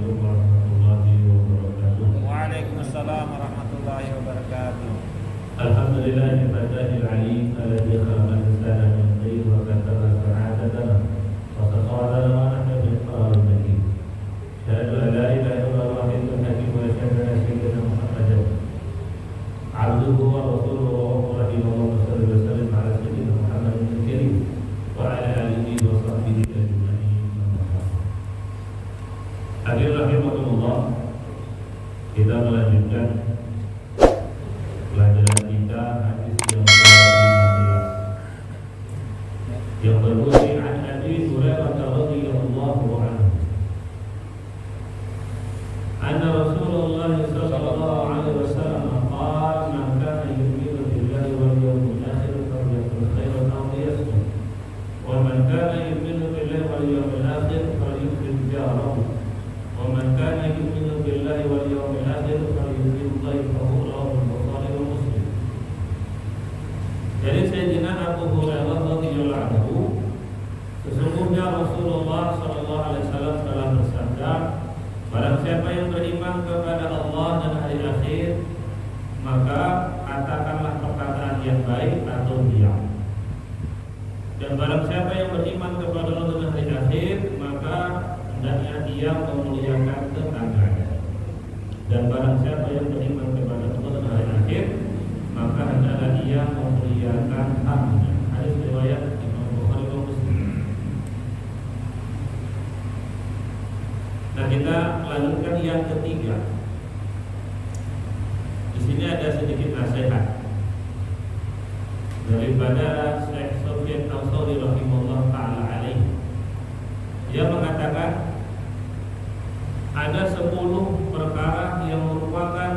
Assalamualaikum warahmatullahi wabarakatuh. Waalaikumsalam warahmatullahi wabarakatuh. Alhamdulillahil fatahil alim alladzi khalaqal insana min tin wa kataba sa'adatana wa sakhkhara lana ma nahnu bil qararin makin. Asyhadu an la ilaha illallah wahdahu la syarika lahu wa asyhadu anna sayyidina Muhammadan abduhu wa rasuluhu wa rahimahullah sallallahu alaihi wasallam ala sayyidina Muhammadin al-karim wa ala alihi wa sahbihi ajma'in. Hadirin rahimakumullah, kita melanjutkan pelajaran kita hadis yang ke-15 yang berbunyi an Abi Hurairah radhiyallahu anhu anna Rasulullah sallallahu alaihi wasallam qala man kana yu'minu billahi wal yawmil akhir falyaqul khairan aw liyasmut wa man kana yu'minu billahi wal yawmil akhir falyukrim jarahu wa man kana yu'minu billahi wal yawmil akhir falyukrim dhayfahu. Jadi Sayyidina Abu Hurairah radhiyallahu anhu, sesungguhnya Rasulullah sallallahu alaihi wasallam telah bersabda, barang siapa yang beriman kepada Allah dan hari akhir, maka katakanlah perkataan yang baik atau diam. Dan barang siapa yang beriman kepada Allah dan hari akhir, maka hendaknya dia memuliakan tetangganya. Dan barang siapa yang beriman kepada Allah dan hari akhir, maka hendaklah ia memuliakan tamunya. Hadis riwayat Imam Bukhari dan Muslim. Nah, kita lanjutkan yang ketiga. Di sini ada sedikit nasihat daripada Syekh Sufyan Ats-Tsauri rahimahullah taala alaihi. Dia mengatakan ada 10 perkara yang merupakan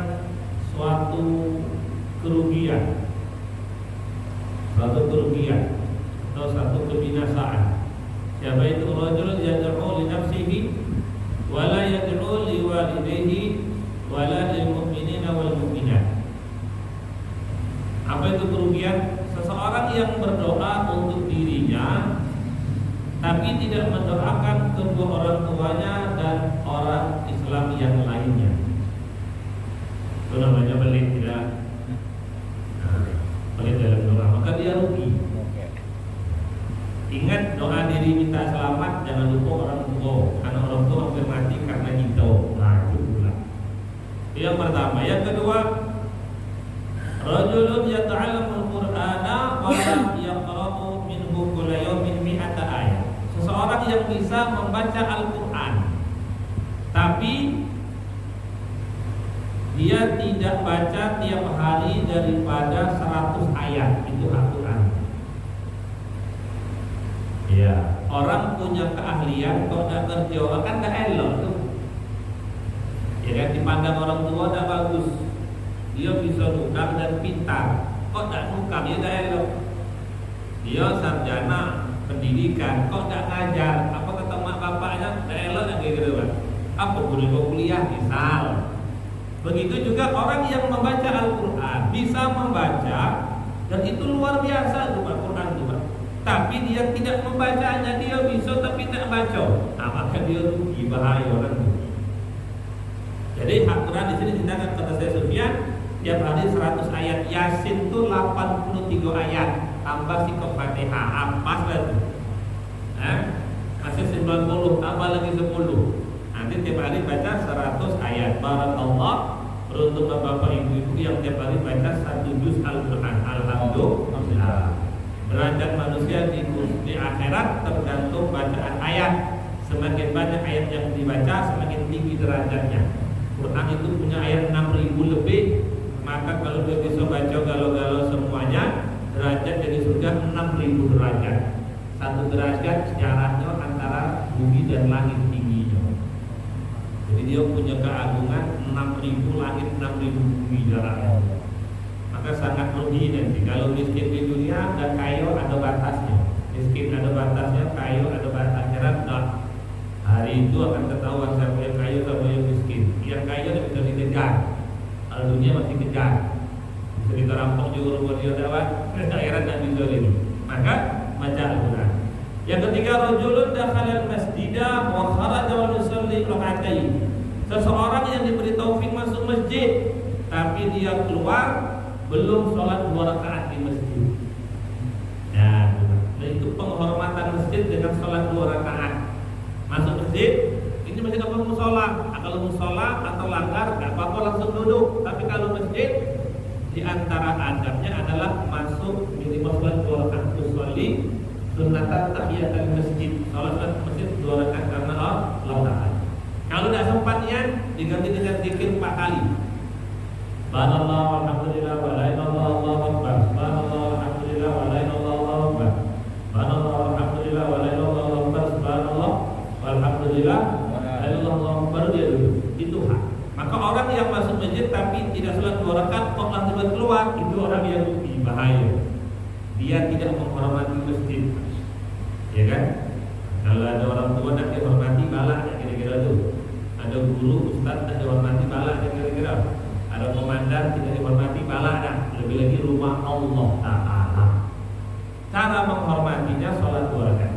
suatu kerugian atau satu kebinasaan. Siapa itu? Rajul yad'u li nafsihi wa la yad'u li walidayhi wa la lil mu'minina wal mu'minat. Apa itu kerugian? Seseorang yang berdoa untuk dirinya tapi tidak mendoakan kedua orang tuanya dan orang Islam yang lainnya. Itu namanya pelit, tidak? Pelit dalam doa, maka dia rugi. Ingat, doa diri minta selamat, jangan lupa orang tua, karena orang tua hampir mati karena kita. Nah, itu pula. Yang pertama. Yang kedua, rajulun yata'allamul Qur'ana wa lam yaqra'u minhu kulla yawmin mi'ata ayat. Seseorang yang bisa membaca Al-Qur'an tapi dia tidak baca tiap hari daripada 100 ayat. Itu Al-Quran. Ya, orang punya keahlian kok tidak kerja kan tidak elok tuh. Ya kan, dipandang orang tua tidak bagus. Dia bisa nukang dan pintar, kok tidak nukang, ya tidak elok. Dia sarjana pendidikan, kok tidak ngajar. Apa kata mak bapaknya, tidak elok dan kayak gitu kan. Apa boleh kuliah misal. Begitu juga orang yang membaca Al-Quran, bisa membaca, dan itu luar biasa tuh Al-Quran tuh. Tapi dia tidak membacanya, dia bisa tapi tidak baca. Nah, maka dia rugi, bahaya orang itu. Jadi Al-Quran di sini ditanya kata saya Sufyan, tiap hari 100 ayat. Yasin itu 83 ayat, tambah sikop Fatihah, apa lagi? Masih 90, tambah lagi 10. Nanti tiap hari baca 100 ayat. Barakallah untuk bapak ibu-ibu yang tiap hari baca 1 juz Al-Quran. Alhamdulillah. Derajat manusia di akhirat tergantung bacaan ayat. Semakin banyak ayat yang dibaca, semakin tinggi derajatnya. Quran itu punya ayat 6.000 lebih. Maka kalau dia bisa baca galau-galau semuanya, derajat dari surga 6.000 derajat. Satu derajat jaraknya antara bumi dan langit tingginya. Jadi dia punya keagungan 6.000 langit, 6.000 bumi jaraknya. Maka sangat rugi nanti. Kalau miskin di dunia dan kaya ada batasnya. Miskin ada batasnya, kaya ada batasnya. Akhirat hari itu akan ketahuan siapa yang kaya, siapa yang miskin. Yang kaya bisa dikejar. Kalau dunia masih kejar. Bisa diterampok juga rumah dia dapat. Akhirat tidak bisa ini. Maka baca Al-Quran. Yang ketiga, rajulun dakhala al-masjida wa kharaja wa yusalli rak'atain. Seseorang yang diberi taufik masuk masjid, tapi dia keluar belum sholat 2 rakaat di masjid. Ya, itu penghormatan masjid dengan sholat 2 rakaat. Masuk masjid, ini masjid apa musola? Kalau musola atau langgar, nggak apa-apa langsung duduk. Tapi kalau masjid, di antara adabnya adalah masuk minimal sholat 2 rakaat usolli sunatan tahiyatul masjid. Sholat masjid 2 rakaat karena Allah Ta'ala. Kalau tidak sempatnya diganti dengan zikir 4 kali. Subhanallah walhamdulillah wa la ilaha illallah Allahu akbar. Subhanallah walhamdulillah wa la ilaha illallah Allahu akbar. Subhanallah walhamdulillah wa la ilaha illallah Allahu akbar. Subhanallah walhamdulillah wa la ilaha illallah Allahu akbar. Baru dia duduk. Itu hak. Maka orang yang masuk masjid tapi tidak sholat 2 rakaat kok langsung keluar, itu orang yang rugi, bahaya. Dia tidak menghormati masjid. Ya kan? Kalau ada orang tua tak dihormati, balak kira-kira itu. Ada guru, ustaz tak dihormati, balak kira-kira. Ada komandan tidak dihormati, balak dah. Lebih lagi rumah Allah Ta'ala. Cara menghormatinya sholat 2 rakaat.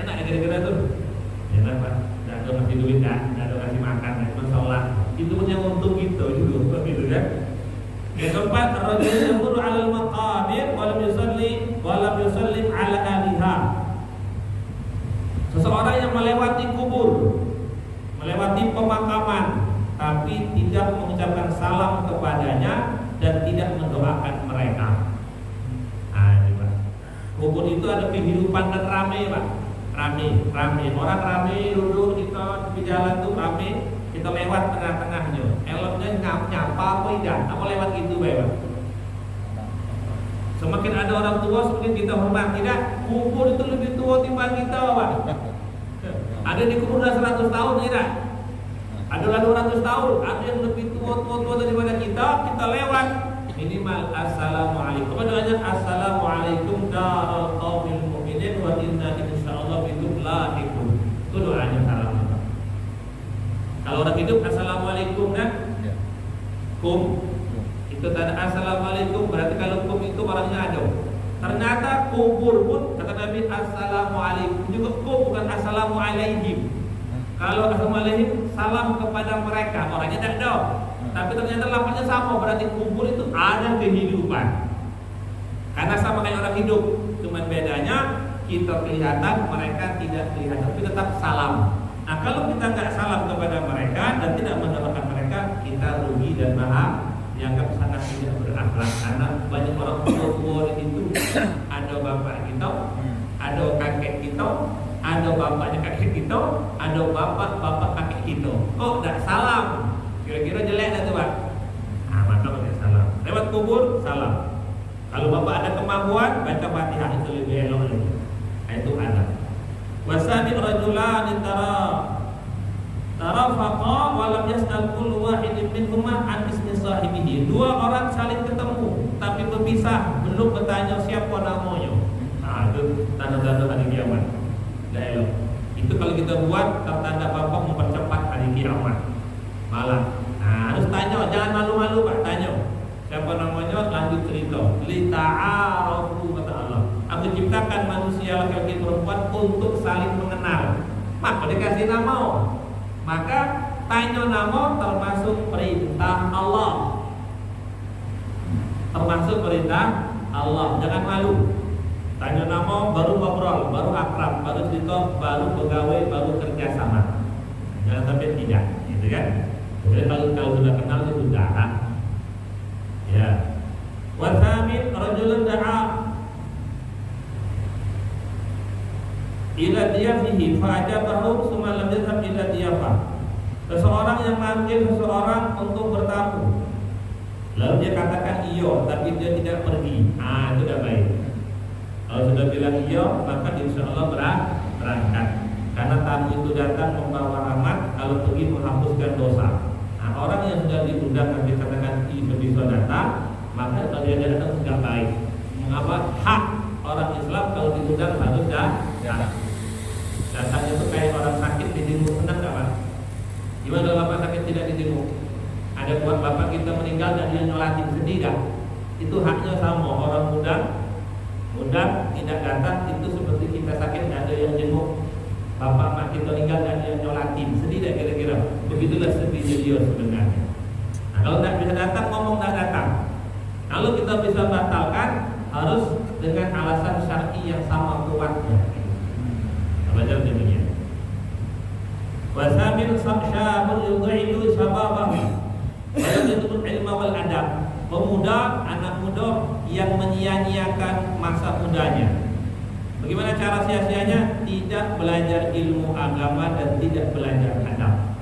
Enak kira-kira itu. Ya kenapa? Tidak ada ngasih duit kan? Tidak ada ngasih makan, cuma sholat. Itu pun yang untung gitu juga, gitu kan? Yang keempat, rajul yamurru 'alal maqabir wa lam yusallim 'ala ahliha. Seseorang yang melewati kubur, melewati pemakaman, tapi tidak mengucapkan salam kepadanya dan tidak mendoakan mereka. Nah, ini Pak. Kubur itu ada kehidupan dan ramai, Pak. Ramai. Orang ramai duduk kita di jalan tuh ramai, kita lewat tengah-tengahnya. Eloknya nyapa apa tidak? Apa lewat gitu, Pak? Semakin ada orang tua, semakin kita hormat. Tidak, kubur itu lebih tua timbang kita, Pak. Ada di kubur udah 100 tahun, tidak? Ada 200 tahun, ada yang lebih tua daripada kita lewat. Minimal assalamualaikum. Apa doanya? Assalamualaikum daral qaumil mu'minin wa inna insyaallah bikum lahiqun. Itu doanya salam. Kalau orang hidup assalamualaikum kan? Ya. Kum. Itu tanda assalamualaikum, berarti kalau kum itu orangnya ada. Ternyata kubur pun kata Nabi assalamualaikum juga kum, bukan assalamualaihim. Kalau assalamualaikum salam kepada mereka, orangnya tidak ada. Tapi ternyata lafaznya sama, berarti kubur itu ada kehidupan. Karena sama kayak orang hidup, cuman bedanya kita kelihatan, mereka tidak kelihatan, tapi tetap salam. Nah, kalau kita nggak salam kepada mereka dan tidak mendoakan mereka, kita rugi dan dianggap sangat tidak berakhlak. Karena banyak orang tua di situ, ada bapak kita, ada kakek kita, ada bapaknya kakek kita, ada bapak kakek kita. Kok nggak salam? Kira-kira jelek dah tu, Pak. Maka pakai salam. Lewat kubur salam. Kalau bapak ada kemampuan baca Fatihah, itu lebih elok lagi. Itu ada. Wasabi rajulan tarafaqa wa lam yas'al kullu wahidin minhuma an ismi sahibihi. 2 orang saling ketemu tapi berpisah, belum bertanya siapa namanya. Itu tanda-tanda hari kiamat. Tidak elok. Itu kalau kita buat tanda bapak mempercepat hari kiamat. Malah, harus tanya, jangan malu-malu Pak, tanya siapa namanya, lanjut cerita. Li ta'arafu kata Allah. Aku ciptakan manusia laki-laki perempuan untuk saling mengenal. Maka dikasih nama. Maka tanya nama termasuk perintah Allah. Termasuk perintah Allah. Jangan malu. Tanya nama baru ngobrol, baru akrab, baru cerita, baru pegawai, baru kerjasama. Jangan sampai tidak, gitu kan? Kemudian kalau sudah kenal itu sudah. Ya. Wa tsamin rajulun da'a ila diyafihi fa ajabahu tsumma lam yadhhab ila diyafah. Seseorang yang manggil seseorang untuk bertamu, lalu dia katakan iya, tapi dia tidak pergi. Itu sudah baik. Kalau sudah bilang iya, maka insya Allah berangkat. Karena tamu itu datang membawa rahmat, kalau pergi menghapuskan dosa. Orang yang sudah diundang dan dikatakan bisa datang, maka kalau dia datang sudah baik. Mengapa? Hak orang Islam kalau diundang harus datang. Datangnya itu kayak orang sakit di jenguk, senang nggak Pak? Gimana kalau bapak sakit tidak di jenguk? Ada buat bapak kita meninggal dan dia nyolatin, sedih kan? Itu haknya sama. Orang undang tidak datang itu seperti kita sakit tidak ada yang jenguk. Bapak mak kita meninggal dan dia nyolatin, sedih tak kira-kira? Begitu Begitulah sedihnya dia sebenarnya. Nah, kalau tidak bisa datang, ngomong tidak datang. Kalau kita bisa batalkan, harus dengan alasan syar'i yang sama kuatnya. Belajar demikian. Wasamin syabun yudhi'u syababahu wa yadhibul ilma wal adab. Pemuda, anak muda yang menyia-nyiakan masa mudanya. Bagaimana cara sia-sianya? Tidak belajar ilmu agama dan tidak belajar adab.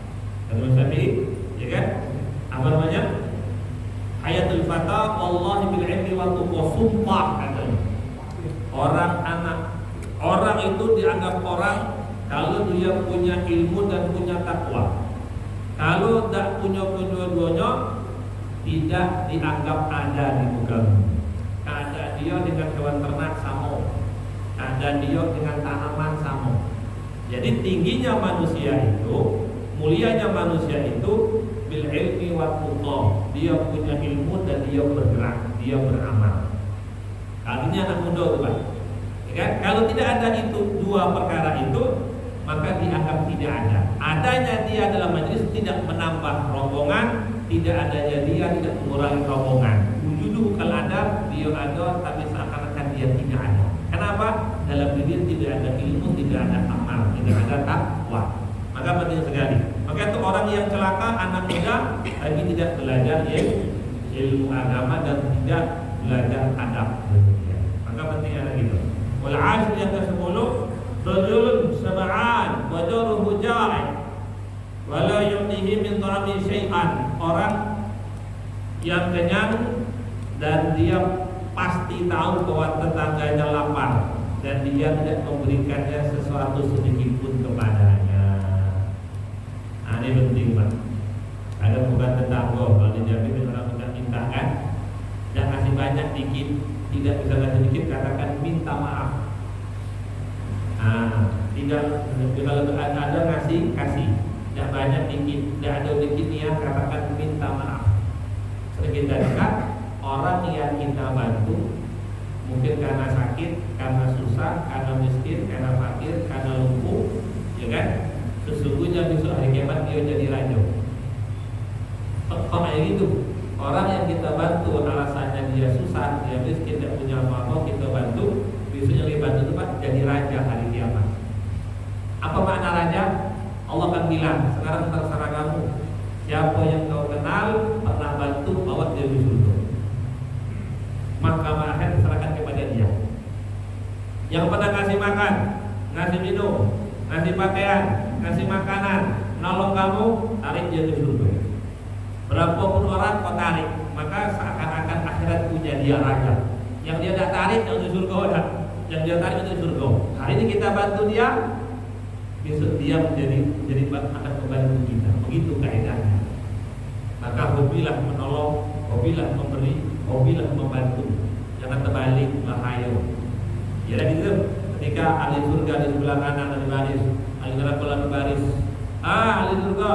Kata Syafi'i, ya kan? Apa namanya? Hayatul fata wallahi bil ilmi wa tuqa, sumpah katanya. Orang itu dianggap orang kalau dia punya ilmu dan punya takwa. Kalau tidak punya kedua-duanya, tidak dianggap ada di muka bumi. Ada dia dengan hewan ternak sama, ada dia dengan tanaman sama. Jadi tingginya manusia itu, mulianya manusia itu bil ilmi wa tuqa. Dia punya ilmu dan dia bergerak, dia beramal. Artinya anak muda itu, Pak. Ya kan? Kalau tidak ada itu dua perkara itu, maka dianggap tidak ada. Adanya dia dalam majelis tidak menambah rombongan, tidak adanya dia tidak mengurangi rombongan. Wujudu kal ada, dia ada tapi seakan-akan dia tidak ada. Kenapa? Dalam diri tidak ada ilmu, tidak ada amal, tidak ada takwa. Maka penting sekali. Maka itu orang yang celaka, anak muda tapi tidak belajar ilmu agama dan tidak belajar adab. Maka penting ada gitu. Wal ashir yang ke-10, rajulun sab'an wa jaruhu ja'i wa la yu'tihi min ta'ami syai'an. Orang yang kenyang dan dia pasti tahu bahwa tetangganya lapar dan dia tidak memberikannya sesuatu sedikit pun kepadanya. Nah, ini penting, Pak. Ada bukan tetangga kalau dijamin orang minta kan, jangan kasih banyak dikit, tidak bisa kasih dikit, katakan minta maaf. Nah, tidak kalau ada kasih, tidak banyak dikit, tidak ada dikit ya, katakan minta maaf. Sering kita dengar orang yang kita bantu mungkin karena sakit, karena susah, karena miskin, karena fakir, karena lumpuh, ya kan? Sesungguhnya besok hari kiamat dia jadi raja. Kok kayak gitu? Orang yang kita bantu alasannya dia susah, dia miskin, tidak punya apa-apa, kita bantu, besoknya dia bantu itu Pak jadi raja hari kiamat. Apa makna raja? Allah akan bilang, sekarang terserah kamu. Siapa yang kau kenal pernah bantu, bawa dia di surga. Maka akhir serahkan kepada dia. Yang pernah ngasih makan, ngasih minum, ngasih pakaian, ngasih makanan, nolong kamu, tarik dia ke surga. Berapapun orang kau tarik, maka seakan-akan akhirat punya dia raja. Yang dia tak tarik, yang di surga ada. Yang dia tarik itu surga. Hari ini kita bantu dia, besok dia menjadi akan membantu kita. Begitu kaidahnya. Maka hobilah menolong, hobilah memberi, hobilah membantu. Jangan terbalik, bahaya. Ya gitu. Ketika ahli surga di sebelah kanan dari baris, ahli neraka di baris. Ahli surga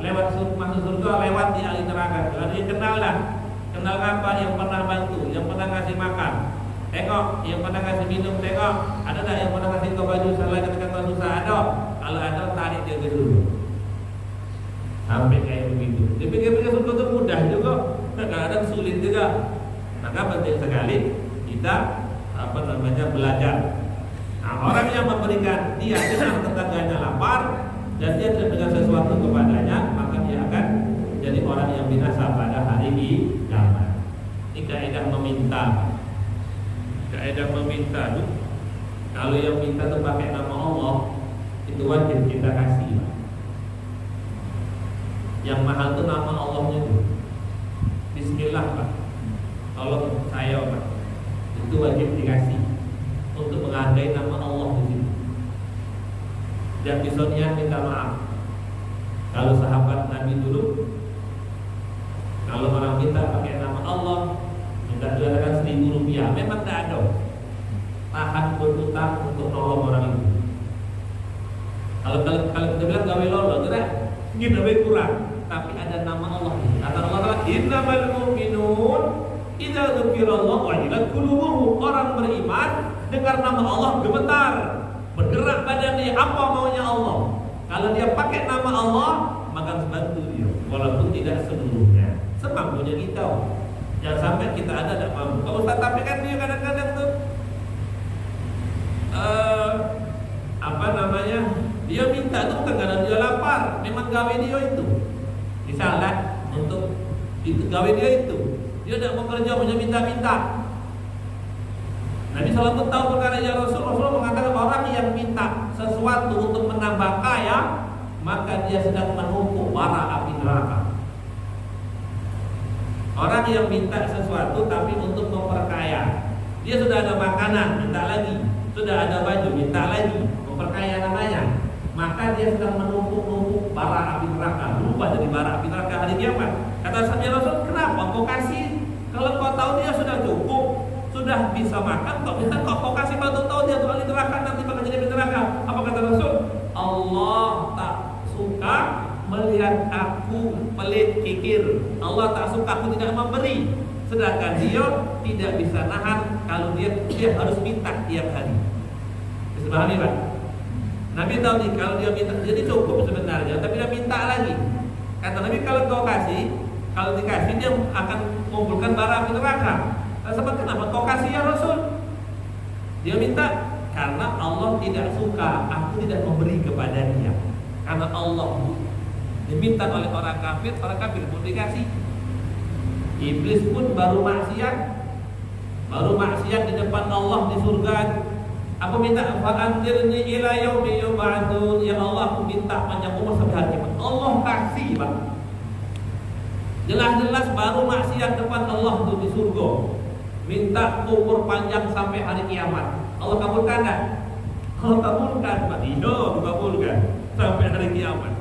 lewat masuk surga lewat di ahli neraka. Lalu kenal apa yang pernah bantu, yang pernah ngasih makan. Tengok, yang pernah ngasih minum, tengok. Ada tak yang pernah ngasih kau baju salah ketika kau susah? Ada. Kalau ada, tarik dia ke surga. Sampai kayak begitu. Dipikir-pikir surga itu mudah juga, kadang-kadang sulit juga. Maka penting sekali kita belajar. Nah, orang yang memberikan dia dengan tetangganya lapar dan dia tidak dengan sesuatu kepadanya, maka dia akan jadi orang yang binasa pada hari kiamat. Ini kaidah meminta. Kaidah meminta tuh, kalau yang minta itu pakai nama Allah, itu wajib kita kasih. Yang mahal itu nama Allahnya itu. Bismillah Pak. Tolong saya Pak. Itu wajib dikasih untuk menghargai nama Allah di situ. Dan besoknya minta maaf. Kalau sahabat Nabi dulu, kalau orang minta pakai nama Allah, minta jualan 1.000 rupiah, memang tidak ada. Tahan berutang untuk nolong orang itu. Kalau kita bilang gawe lolo, tidak, kita lebih kurang. Tapi ada nama Allah. Kata Allah, innamal mu'minun idza dzukirallahu wajilat qulubuhum. Orang beriman dengar nama Allah gemetar, bergerak badannya, apa maunya Allah. Kalau dia pakai nama Allah, maka bantu seluruhnya semampunya kita. Jangan sampai kita ada tidak mampu. Kalau Ustaz, tapi kan dia kadang-kadang tuh dia minta itu bukan karena dia lapar, memang gawe dia itu. Misalnya untuk itu gawe dia itu, dia tidak mau kerja, punya minta-minta. Nabi SAW tahu perkara yang Rasul mengatakan orang yang minta sesuatu untuk menambah kaya, maka dia sedang menumpuk bara api neraka. Orang yang minta sesuatu tapi untuk memperkaya, dia sudah ada makanan, minta lagi, sudah ada baju, minta lagi, memperkaya namanya, maka dia sedang menumpuk bara api neraka, berubah jadi bara api neraka hari kiamat. Kata Sabda Rasul, kenapa kau kasih? Kalau kau tahu dia sudah cukup, sudah bisa makan, kau kasih, kalau tahu dia tuh ahli neraka, nanti bakal jadi neraka. Apa kata Rasul? Allah tak suka melihat aku pelit kikir. Allah tak suka aku tidak memberi. Sedangkan dia tidak bisa nahan kalau dia harus minta tiap hari. Bisa pahami, Pak? Nabi tahu nih kalau dia minta, jadi cukup sebenarnya, tapi dia minta lagi. Kata Nabi, kalau kau kasih, kalau dikasih dia akan mengumpulkan bara api neraka. Sebab kenapa kau kasih ya Rasul? Dia minta karena Allah tidak suka aku tidak memberi kepada dia. Karena Allah diminta oleh orang kafir pun dikasih. Iblis pun baru maksiat di depan Allah di surga. Aku minta fa'anzirni ila yaumi yub'atsun. Ya Allah, aku minta panjang umur sampai hari kiamat. Allah kasih, Pak. Jelas-jelas baru maksiat depan Allah tuh di surga. Minta umur panjang sampai hari kiamat. Allah kabulkan enggak? Allah kabulkan, Pak. Iya, dikabulkan sampai hari kiamat.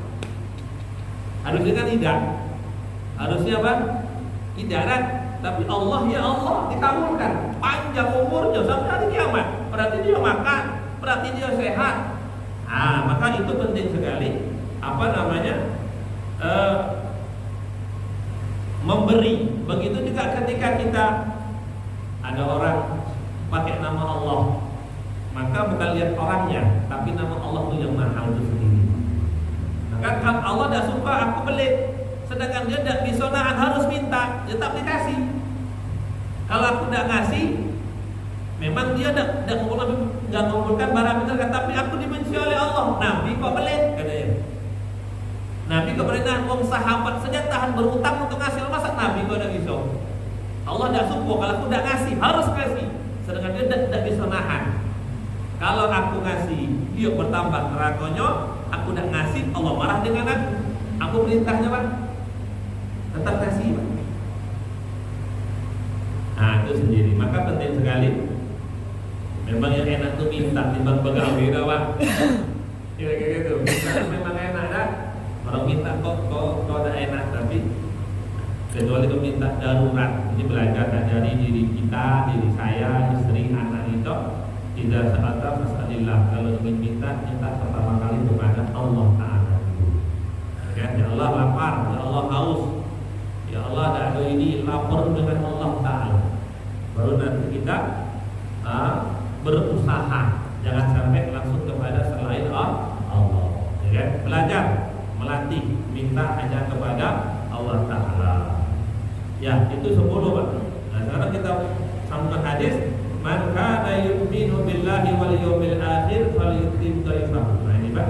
Harusnya kan tidak. Harusnya apa? Tidak kan? Tapi Allah, ya Allah, dikabulkan panjang umurnya sampai hari kiamat. Berarti dia makan, berarti dia sehat. Maka itu penting sekali. Memberi. Begitu juga ketika kita ada orang pakai nama Allah, maka bukan lihat orangnya, tapi nama Allah itu yang mahal itu sendiri. Maka kalau Allah tidak suka aku pelit, sedangkan dia tidak bisa nahan harus minta, dia tak dikasih. Kalau aku tidak ngasih, memang dia tidak mengumpulkan barang itu, tapi aku dibenci oleh Allah. Nabi kok pelit, katanya. Nabi kok perintah sahabat saja tahan berutang untuk ngasih, masa Nabi kok tidak bisa? Allah tidak suka kalau aku tidak ngasih, harus ngasih. Sedangkan dia tidak bisa nahan. Kalau aku ngasih, dia bertambah nerakanya. Aku tidak ngasih, Allah marah dengan aku. Aku perintahnya, Pak, tetap kasih, Pak. Itu sendiri. Maka penting sekali. Memang yang enak tuh minta timbang begawe, Pak. Kira-kira gitu. Memang enak, dah. Orang minta kok ada enak, tapi kecuali kau minta darurat. Ini belajar dari diri kita, diri saya, istri, anak itu. Tidak seatas masalillah. Kalau ingin minta pertama kali kepada Allah Ta'ala. Ya Allah lapar, ya Allah haus, ya Allah ada ini lapar dengan Allah Ta'ala. Baru nanti kita berusaha. Jangan sampai langsung kepada selain Allah. Ya, belajar, melatih, minta hanya kepada Allah Ta'ala. Ya, itu 10, Pak. Nah, sekarang kita sambungkan hadis. Man kana yu'minu billahi wal yawmil akhir falyukrim dhaifahu. Nah, ini, Pak.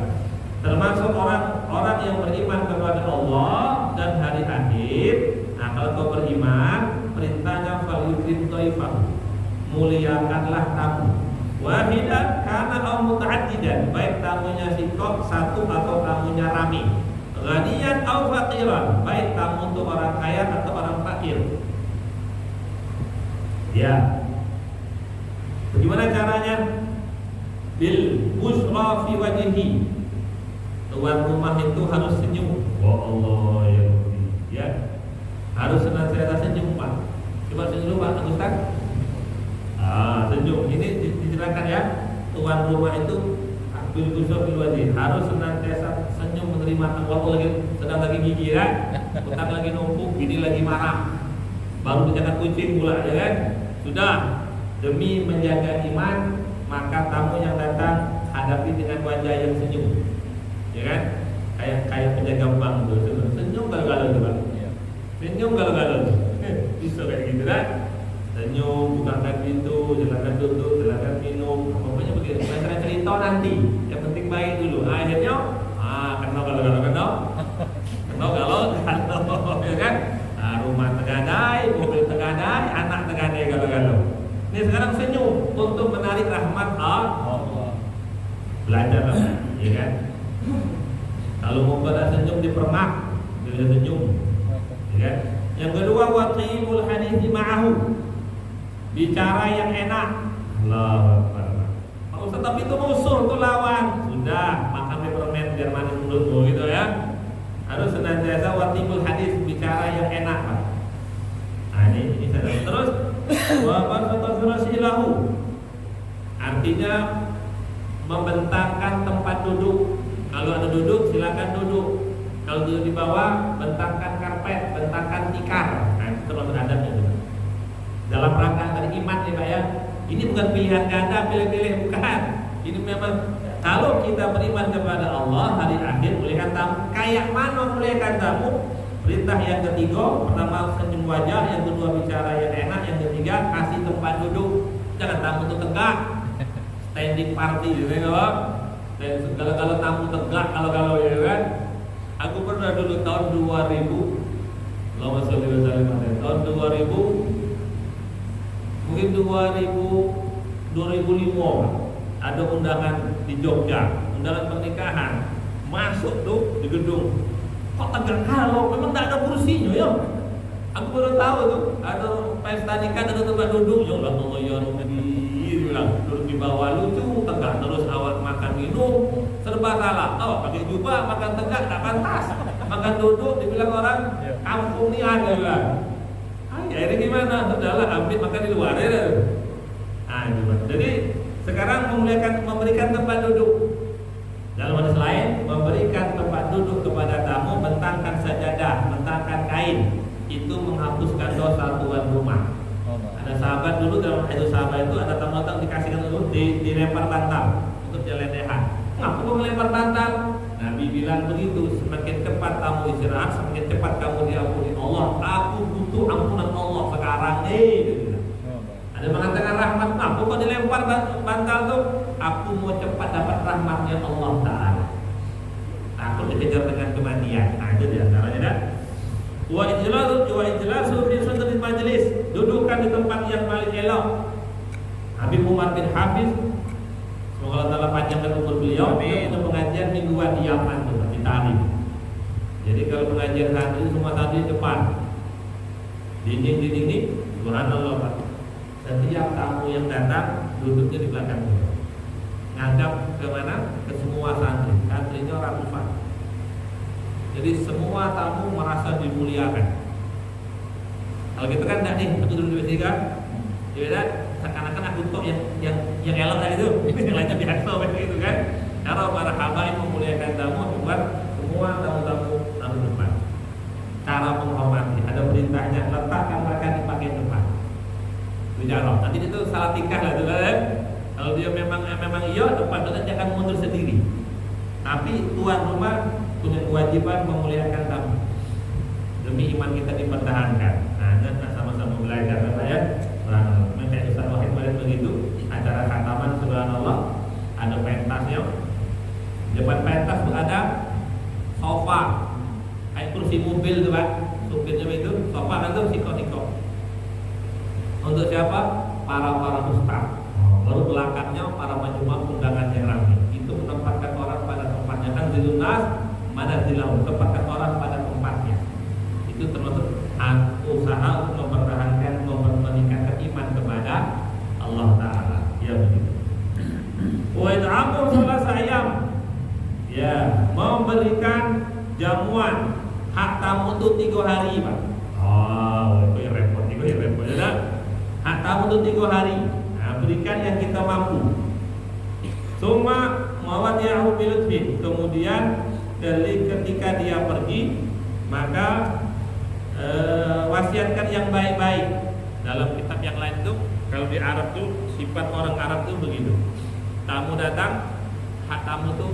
Termasuk orang-orang yang beriman kepada Allah dan hari akhir. Nah, kalau kau beriman, perintahnya falyukrim dhaifahu. Muliakanlah tamu. Wahidan kana aw mutaaddidan, baik tamunya sikok satu atau tamunya rame. Ghaniyan aw faqiran, baik tamu untuk orang kaya atau orang fakir. Ya. Bagaimana caranya? Bil busra fi wajhi. Tuan rumah itu harus senyum. Allah ya Rabbi. Ya. Harus senantiasa senyum, Pak. Coba senyum, Pak Ustaz. Senyum. Ini dijelaskan ya. Tuan rumah itu bil busra fi wajhi, harus senantiasa senyum menerima tamu. Lagi sedang lagi gigi ya. Utang lagi numpuk, ini lagi marah. Baru dijaga kucing pula, ya kan? Sudah. Demi menjaga iman, maka tamu yang datang hadapi dengan wajah yang senyum, ya kan? Kayak penjaga bank tuh, senyum kalau itu, Pak. senyum, bukakan pintu, silakan duduk, silakan minum. Pokoknya begitu. Saya cerita nanti. Yang penting baik dulu. Akhirnya, kalau, ya kan? Rumah tegadai, mobil tegadai, anak tegadai kalau. Ini sekarang senyum untuk menarik rahmat Allah. Belajar lah, ya kan? Kalau mau pada senyum dipermak, dia senyum, ya kan? Yang kedua, waqimul hadits ma'ahu, bicara yang enak. Allahu Akbar. Pak Ustaz, tapi itu musuh, itu lawan. Sudah, makan permen biar manis mulutmu gitu ya. Harus senantiasa waqimul hadits, bicara yang enak, Pak. Nah, ini saya terus wa basatasilahu. Artinya membentangkan tempat duduk. Kalau ada duduk, silakan duduk. Kalau duduk di bawah, bentangkan karpet, bentangkan tikar. Nah, itu termasuk adabnya juga. Dalam rangka dari iman ya Pak ya. Ini bukan pilihan ganda, pilih-pilih, bukan. Ini memang kalau kita beriman kepada Allah, hari akhir, muliakan tamu. Kayak mana muliakan tamu? Perintah yang ketiga, pertama senyum wajah, yang kedua bicara yang enak, yang ketiga kasih tempat duduk. Jangan tamu itu tegak, standing party gitu kan. Dan kalau tamu tegak, kalau ya kan. Aku pernah dulu tahun 2000, Allahumma sholli wa sallim alaihi, tahun 2000, mungkin 2005 ada undangan di Jogja, undangan pernikahan. Masuk tuh di gedung, kok tegak kalau memang tidak ada kursinya ya. Aku baru tahu tuh ada pesta nikah ada tempat duduk. Ya Allah ya Rabbi, bilang duduk di bawah lucu, tegak terus awal makan minum serba salah. Oh pakai jubah makan tegak tak pantas, makan duduk dibilang orang kampung nih ada bilang. Ya ini gimana? Sudahlah ambil makan di luar ya. Jadi sekarang memberikan tempat duduk. Dalam hadis lain, memberikan tempat duduk kepada tamu, bentangkan sajadah, bentangkan kain, itu menghapuskan dosa tuan rumah. Ada sahabat dulu dalam hadis sahabat itu ada tamu datang dikasihkan dulu dilempar bantal untuk jeledehan. Ngapain mau melempar bantal? Nabi bilang begitu, semakin cepat tamu istirahat, semakin cepat kamu diampuni Allah. Aku butuh ampunan Allah sekarang nih. Ada mengatakan rahmat, aku kok dilempar bantal tuh? Aku mau cepat dapat rahmatnya Allah Ta'ala. Takut dikejar dengan kematian. Nah itu diantaranya dah. Wa ijlasu fi sadril majlis, dudukkan di tempat yang paling elok. Habib Umar bin Hafiz, semoga Allah Ta'ala panjangkan umur beliau. Dia punya pengajian mingguan di Yaman tuh, di Tarif. Jadi kalau pengajian santri semua santri depan, dinding ini, subhanallah Pak. Setiap tamu yang datang duduknya di belakang. Ngadap ke mana? Ke semua santri. Santrinya ratusan. Jadi semua tamu merasa dimuliakan. Kalau gitu kan enggak nih, aku duduk di sini kan. Ya seakan-akan aku tok yang elok tadi itu. Yang lainnya biasa begitu kan. Cara para habaib memuliakan tamu buat semua tamu-tamu depan. Cara menghormati, ada perintahnya, letakkan makan dipakai depan. Bicara. Nanti itu salah tingkah lah tuh kan. Kalau dia memang iya depan itu jangan mundur sendiri. Tapi tuan rumah punya kewajiban memuliakan tamu demi iman kita dipertahankan. Nah, sama-sama belajar ya. Subhanallah. Kayak Ustaz Wahid kemarin begitu, acara khataman subhanallah, ada pentasnya. Depan pentas tuh ada sofa, kayak kursi mobil tuh Pak. Supirnya itu sofa kan tuh siko-siko. Untuk siapa? Para ustaz. Lalu belakangnya para majmua undangan yang ramai. Itu menempatkan orang pada tempatnya. Kan zilunas mana zilahu, tempatkan orang pada tempatnya. Itu termasuk usaha untuk mempertahankan, meningkatkan iman kepada Allah Ta'ala. Ya begitu. Wa it'amu salas ayam. Ya, memberikan jamuan hak tamu itu 3 hari Pak. Oh, itu yang repot, ya. Hak tamu itu 3 hari. Nah, berikan yang kita mampu. Summa mawadi'ahu bilutfin. Kemudian dari ketika dia pergi, maka wasiatkan yang baik-baik. Dalam kitab yang lain tuh, kalau di Arab tuh sifat orang Arab tuh begitu. Tamu datang, hak tamu tuh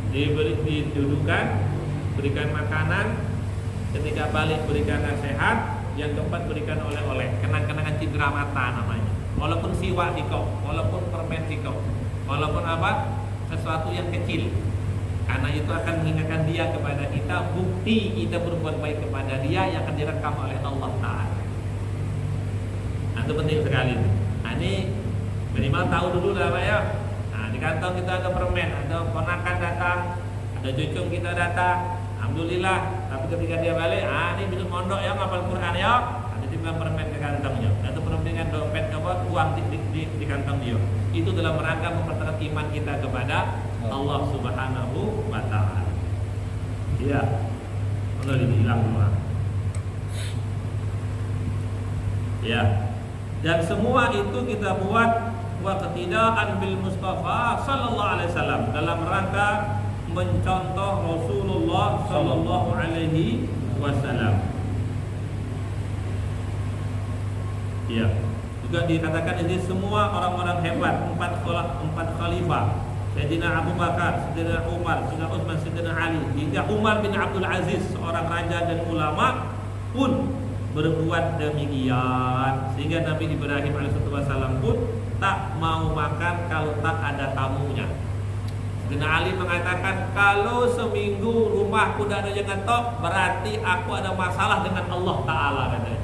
didudukan, berikan makanan, ketika balik berikan nasihat, yang keempat berikan oleh-oleh, kenang-kenangan cindera mata namanya. Walaupun siwak sikok, walaupun permen sikok, walaupun apa, sesuatu yang kecil. Karena itu akan mengingatkan dia kepada kita, bukti kita berbuat baik kepada dia yang akan direkam oleh Allah Ta'ala. Nah, itu penting sekali. Nah, ini minimal tahu dulu lah Pak ya. Nah, di kantong kita ada permen, ada ponakan datang, ada cucu kita datang. Alhamdulillah, tapi ketika dia balik, ini bisa mondok ya, ngapal Quran ya, ada juga permen ke kantongnya, atau permen dompet apa, uang di kantong dia. Itu dalam rangka mempertahankan iman kita kepada Allah Subhanahu wa Ta'ala. Iya, udah dibilang semua. Ya, dan semua itu kita buat waqtidaan bil Mustafa sallallahu alaihi wasallam dalam rangka mencontoh Rasulullah sallallahu alaihi wasallam. Ya, juga dikatakan ini semua orang-orang hebat, empat khalifah. Sayyidina Abu Bakar, Sayyidina Umar, Sayyidina Utsman, Sayyidina Ali, hingga Umar bin Abdul Aziz, seorang raja dan ulama pun berbuat demikian. Sehingga Nabi Ibrahim alaihissalam pun tak mau makan kalau tak ada tamunya. Sayyidina Ali mengatakan, kalau seminggu rumahku tidak ada yang ngetok, berarti aku ada masalah dengan Allah Ta'ala, katanya.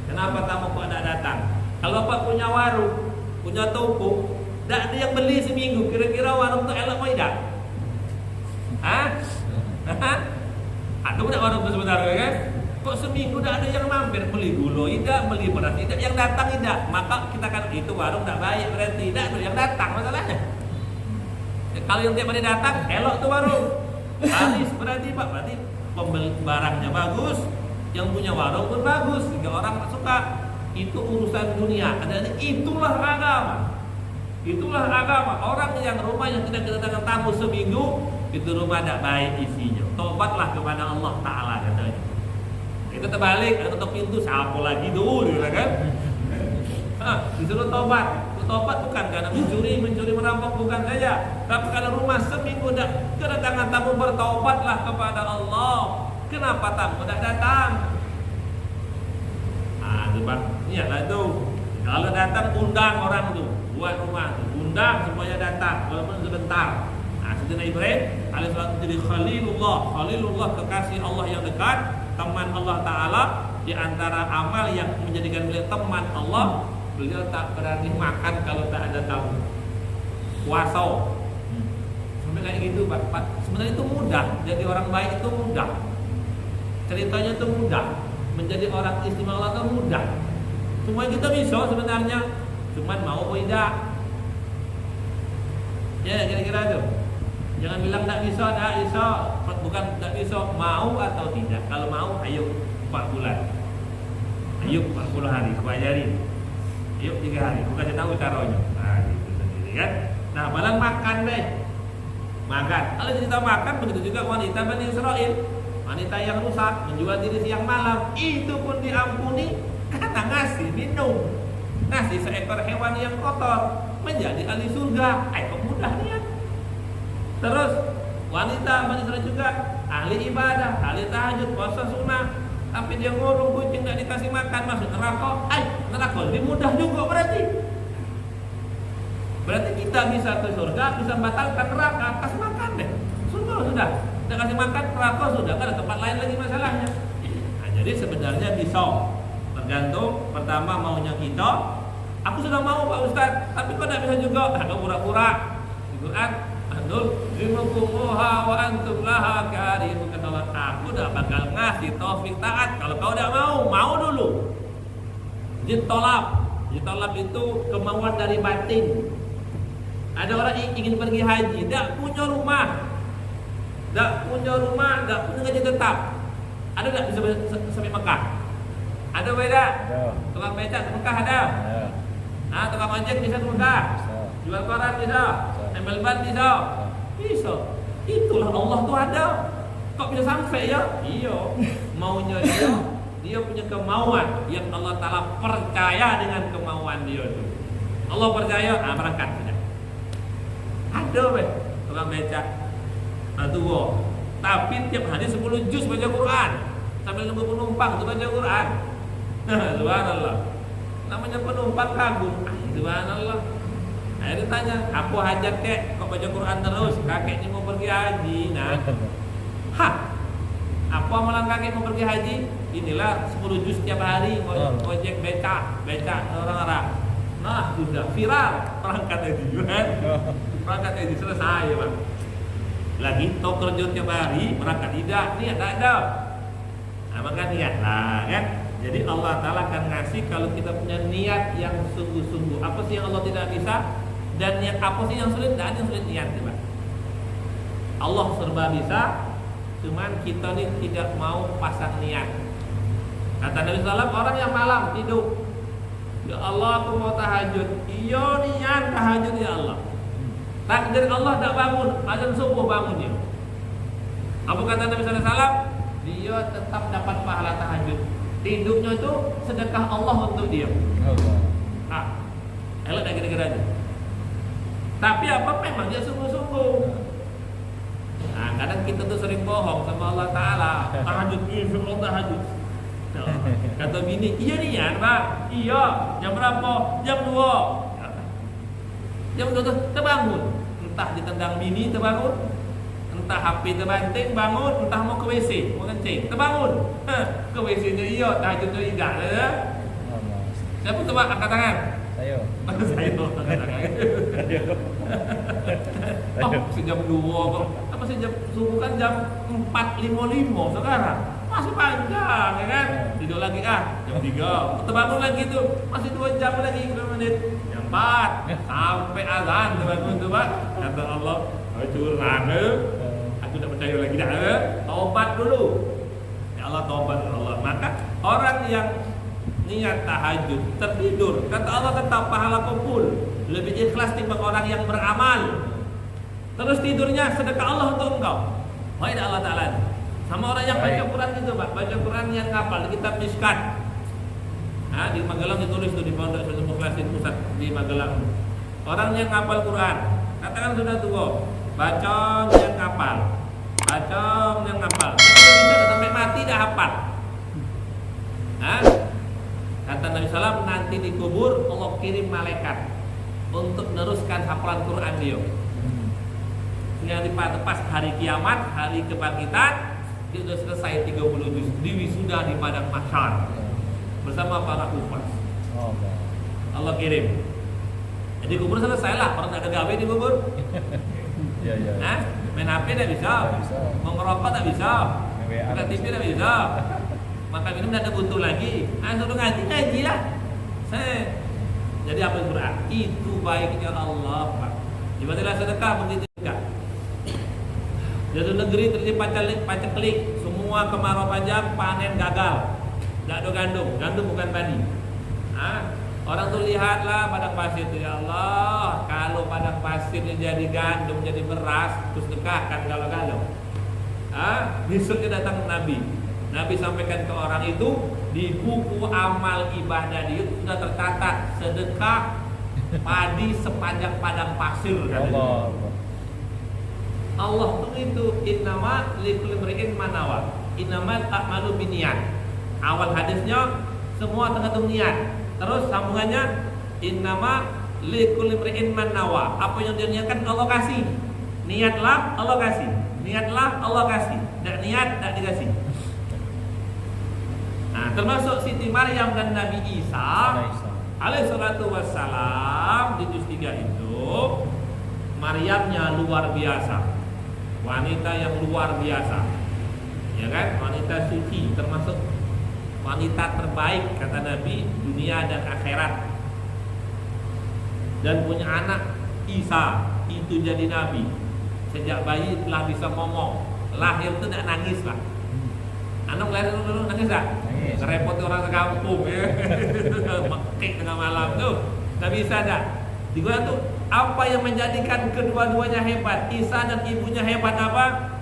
Kenapa tamuku tidak datang? Kalau Pak punya warung, punya toko, tidak ada yang beli seminggu, kira-kira warung itu elok apa tidak? Ada tidak warung itu sebenarnya kan? Kok seminggu tidak ada yang mampir, beli gula tidak, beli beras tidak, yang datang tidak, maka kita kan itu warung tidak baik, berarti tidak ada yang datang masalahnya. Kalau yang tiap hari datang, elok tuh warung, laris berarti Pak, berarti pembeli barangnya bagus, yang punya warung pun bagus, sehingga orang suka. Itu urusan dunia. Itulah agama. Itulah agama. Orang yang rumah yang tidak kedatangan tamu seminggu, itu rumah tidak baik isinya. Tobatlah kepada Allah Ta'ala, katanya. Itu terbalik, ketuk pintu, siapa lagi dulu, kan? Disuruh tobat. Tobat bukan karena mencuri, merampok, bukan saja. Tapi kalau rumah seminggu tidak kedatangan tamu, bertobatlah kepada Allah. Kenapa tamu tidak datang? Iyalah itu. Kalau datang, undang orang itu, buat rumah itu, undang semuanya datang, walaupun sebentar. Nah, Sayyidina Ibrahim alaihissalam jadi Khalilullah, kekasih Allah yang dekat, teman Allah Ta'ala. Di antara amal yang menjadikan beliau teman Allah, beliau tak berani makan kalau tak ada tamu. Puasa. Sampai kayak gitu Pak. Sebenarnya itu mudah. Jadi orang baik itu mudah. Ceritanya itu mudah. Menjadi orang istimewa Allah itu mudah. Semua kita bisa sebenarnya. Cuman mau atau tidak. Ya kira-kira itu. Jangan bilang tak bisa. Bukan tak bisa, mau atau tidak. Kalau mau, ayo 4 bulan. Ayo 40 hari, aku ajarin. Ayo 3 hari, aku kasih tahu caranya. Nah, gitu sendiri kan. Nah, malah makan deh. Makan. Kalau cerita makan, begitu juga wanita Bani Israel. Wanita yang rusak, menjual diri siang malam, itu pun diampuni karena ngasih minum. Ngasih seekor hewan yang kotor menjadi ahli surga. Ayo mudah niat. Terus wanita Bani Israel juga ahli ibadah, ahli tahajud, puasa sunnah, tapi dia ngurung kucing tidak dikasih makan, masuk neraka. Neraka lebih mudah juga berarti. Berarti kita bisa ke surga, bisa membatalkan neraka, kasih makan deh. Sudah. Tidak kasih makan, neraka sudah, kan ada tempat lain lagi masalahnya. Nah, jadi sebenarnya bisa. Tergantung pertama maunya kita. Aku sudah mau Pak Ustaz, tapi kok tidak bisa juga? Ada pura-pura. Quran, wa antum laha karihun. Kata Allah, aku tidak bakal ngasih taufik taat kalau kau tidak mau dulu. Jitolab itu kemauan dari batin. Ada orang ingin pergi haji, tidak punya rumah, tidak punya gaji tetap. Ada tidak bisa sampai Mekah? Ada beda? Tukang becak ke Mekah ada? Nah, tukang ojek bisa ke Mekah? Jual koran bisa? Ambil ban bisa? Bisa. Itulah Allah tuh ada. Kok bisa sampai ya? Iya. Maunya dia punya kemauan yang Allah Ta'ala percaya dengan kemauan dia itu. Allah percaya, berangkat sudah. Ada tukang becak. Tapi tiap hari 10 juz baca Quran. sambil nunggu penumpang tuh baca Quran. Subhanallah. Namanya penumpang kagum. Subhanallah. Akhirnya tanya, apa hajat kek? Kok baca Quran terus? Kakeknya mau pergi haji. Nah, apa amalan kakek mau pergi haji? Inilah 10 juz tiap hari. Ojek beca orang-orang. Nah, sudah viral. Perangkat haji kan? Perangkat haji selesai ya bang. Lagi tau kerja tiap hari, berangkat tidak, niat tak ada. Nah, maka niatlah kan. Jadi Allah Ta'ala akan ngasih kalau kita punya niat yang sungguh-sungguh. Apa sih yang Allah tidak bisa? Dan niat apa sih yang sulit? Tidak ada yang sulit niat coba. Allah serba bisa, cuman kita ini tidak mau pasang niat. Kata Nabi SAW, orang yang malam tidur, ya Allah aku mau tahajud. Iya niat tahajud ya Allah. Takdir Allah tak bangun, azan subuh bangun dia. Apa kata Nabi SAW? Dia tetap dapat pahala tahajud. Tidurnya itu sedekah Allah untuk dia. Elok tak kira-kira aja. Tapi apa memang dia sungguh-sungguh. Nah, kadang kita tuh sering bohong sama Allah Ta'ala. Tahajud, insya tahajud. Kata bini, iya nih ya bang. Iya, jam berapa? Jam 2. Jam 2 terbangun. Entah ditendang bini terbangun, entah HP terbanting bangun, entah mau ke WC mau kencing terbangun. Ke WC-nya iya, tahajudnya tidak ya. Siapa coba angkat tangan? Saya angkat tangan. Masih jam 2 kok. Masih jam subuh kan jam 4.55 sekarang. Masih panjang ya kan? Tidur lagi jam 3. Terbangun lagi tuh. Masih 2 jam lagi 2 menit. Jam 4 sampai azan terbangun tuh, Pak. Kata Allah, curang aku tak percaya lagi dah. Taubat dulu. Ya Allah taubat Allah. Maka orang yang niat tahajud tertidur, kata Allah tetap pahala kumpul. Lebih ikhlas timbang orang yang beramal. Terus tidurnya sedekah Allah untuk engkau. Wahai Allah Ta'ala. Sama orang yang baca Quran itu, Pak. Baca Quran yang hafal di kitab Mishkat. Nah, di Magelang ditulis tuh di Pondok Syaikhul Mukhlasin Pusat di Magelang. Orang yang hafal Quran, katakan sudah tua, baca yang hafal. Baca yang hafal. Bisa sampai mati dah hafal. Nah, kata Nabi SAW, nanti dikubur Allah kirim malaikat untuk meneruskan hafalan Quran dia. Yang pas hari kiamat, hari kebangkitan, dia sudah selesai 30 juz, diwisuda di padang mahsyar bersama para hufaz. Allah kirim. Jadi kubur selesai lah, orang tak ada gawe di kubur. Nah, main HP tak bisa, mau ngerokok tak bisa, buka TV tak bisa, makan minum tak ada buntu lagi. Suruh ngaji lah. Jadi apa Quran? Itu baiknya Allah, Pak. Ibadahlah sedekah begitu juga. Jatuh negeri terjadi paceklik, semua kemarau panjang, panen gagal. Tidak ada gandum bukan padi. Orang tuh lihatlah padang pasir itu, ya Allah, kalau padang pasirnya jadi gandum, jadi beras, terus dekahkan galau-galau. Besoknya datang Nabi sampaikan ke orang itu, di buku amal ibadah dia sudah tercatat sedekah padi sepanjang padang pasir. Allah tuh itu innama likulli imri'in manawa. Innamal a'malu binniyat. Awal hadisnya semua tergantung niat. Terus sambungannya innama likulli imri'in manawa. Apa yang dia niatkan Allah kasih. Niatlah Allah kasih. Niatlah Allah kasih. Tak niat tak dikasih. Nah, termasuk Siti Maryam dan Nabi Isa alaihi salatu wassalam di juz 3 itu, Maryamnya luar biasa. Wanita yang luar biasa, ya kan? Wanita suci, termasuk wanita terbaik kata Nabi dunia dan akhirat. Dan punya anak Isa, itu jadi Nabi. Sejak bayi telah bisa ngomong, lahir itu tidak nangis lah. Anak lahir dulu nangis tak? Ngerepoti orang sekampung ya. Mekik tengah malam tuh, tak bisa tak? Di gua tuh apa yang menjadikan kedua-duanya hebat? Isa dan ibunya hebat apa?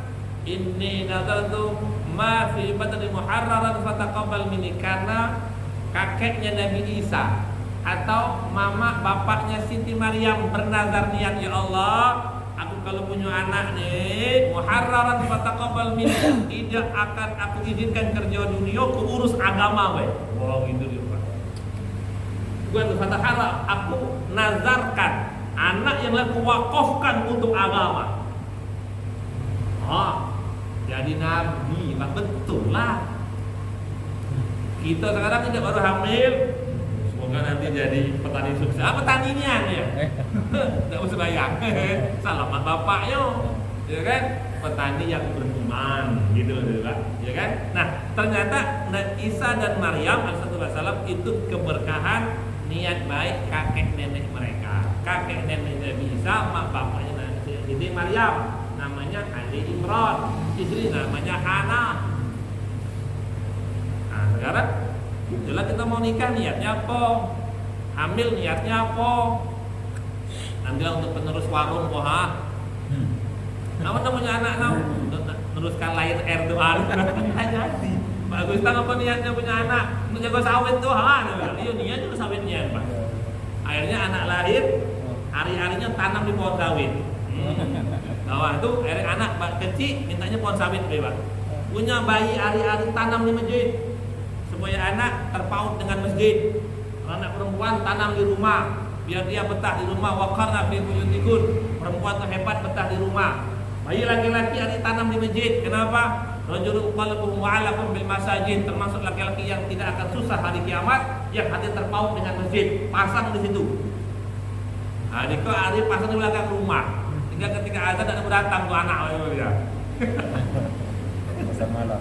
Inni nazartu ma fi batni muharraran fataqabbal minni, karena kakeknya Nabi Isa atau mama bapaknya Siti Maryam bernazar niat, ya Allah, aku kalau punya anak nih, muharraran fataqabbal minni, tidak akan aku izinkan kerja dunia, ku urus agama we. Wow, itu dia Pak. Gua fatahara, aku nazarkan anak yang aku wakafkan untuk agama. Jadi nabi, Pak, betul lah. Kita sekarang tidak baru hamil, semoga nanti jadi petani sukses. Petaninya ya, tidak usah bayang. Selamat bapaknya, ya kan? Petani yang beriman, gitu Pak, ya kan? Nah, ternyata Isa dan Maryam alaihissalam itu keberkahan niat baik kakek nenek mereka. Kakek nenek Nabi Isa, mak bapaknya Siti Maryam, namanya Ali Imran, istri namanya Hana. Nah, sekarang itulah kita mau nikah niatnya apa? Hamil niatnya apa? Nanti untuk penerus warung Kamu punya anak teruskan Lion Air Doan. Jadi bagus apa niatnya punya anak? Untuk jago sawit Tuhan. Iya niatnya sawitnya Pak. Akhirnya anak lahir, hari-harinya tanam di pohon sawit. Nah, itu anak kecil mintanya pohon sawit Pak. Punya bayi hari-hari tanam di masjid supaya anak terpaut dengan masjid. Anak perempuan tanam di rumah biar dia betah di rumah. Waqarna fi buyutikum, perempuan tuh hebat betah di rumah. Bayi laki-laki hari tanam di masjid. Kenapa? Rajulun qalbuhu mu'allaqun bil masajid, termasuk laki-laki yang tidak akan susah hari kiamat, yang hati terpaut dengan masjid, pasang di situ. Nah, ini kok hari pasang di belakang rumah. Hingga ketika azan ada datang tuh anak ya. Malam.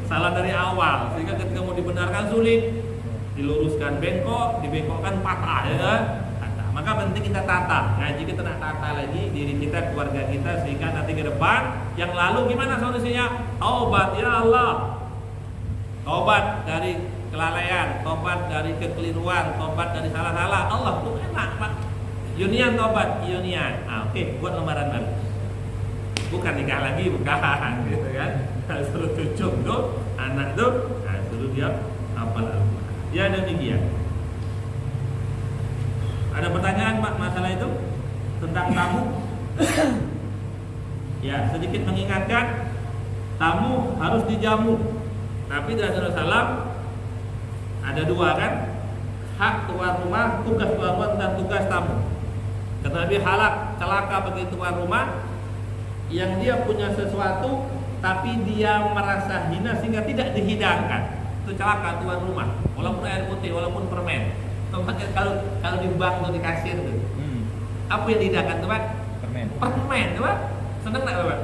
Salah dari awal, sehingga ketika mau dibenarkan sulit, diluruskan bengkok, dibengkokkan patah ya kan? Maka penting kita tata. Ngaji kita nak tata lagi diri kita, keluarga kita, sehingga nanti ke depan yang lalu gimana solusinya? Taubat ya Allah. Taubat dari kelalaian, taubat dari kekeliruan, taubat dari salah-salah. Allah tuh enak Pak. Yunian taubat, yunian. Oke, buat lembaran baru. Bukan nikah lagi, bukan gitu kan. Suruh cucuk tuh, anak tuh, suruh dia hafal Al-Quran. Ya demikian. Ada pertanyaan Pak masalah itu tentang tamu? Ya, sedikit mengingatkan, tamu harus dijamu. Tapi dari Rasulullah ada dua kan? Hak tuan rumah, tugas tuan rumah dan tugas tamu. Kata Nabi, halak celaka bagi tuan rumah yang dia punya sesuatu tapi dia merasa hina sehingga tidak dihidangkan. Itu celaka tuan rumah. Walaupun air putih, walaupun permen. Kalau di bank atau di kasir tuh, apa yang dihidangkan tuh Pak? Permen tuh Pak. Seneng nggak Pak?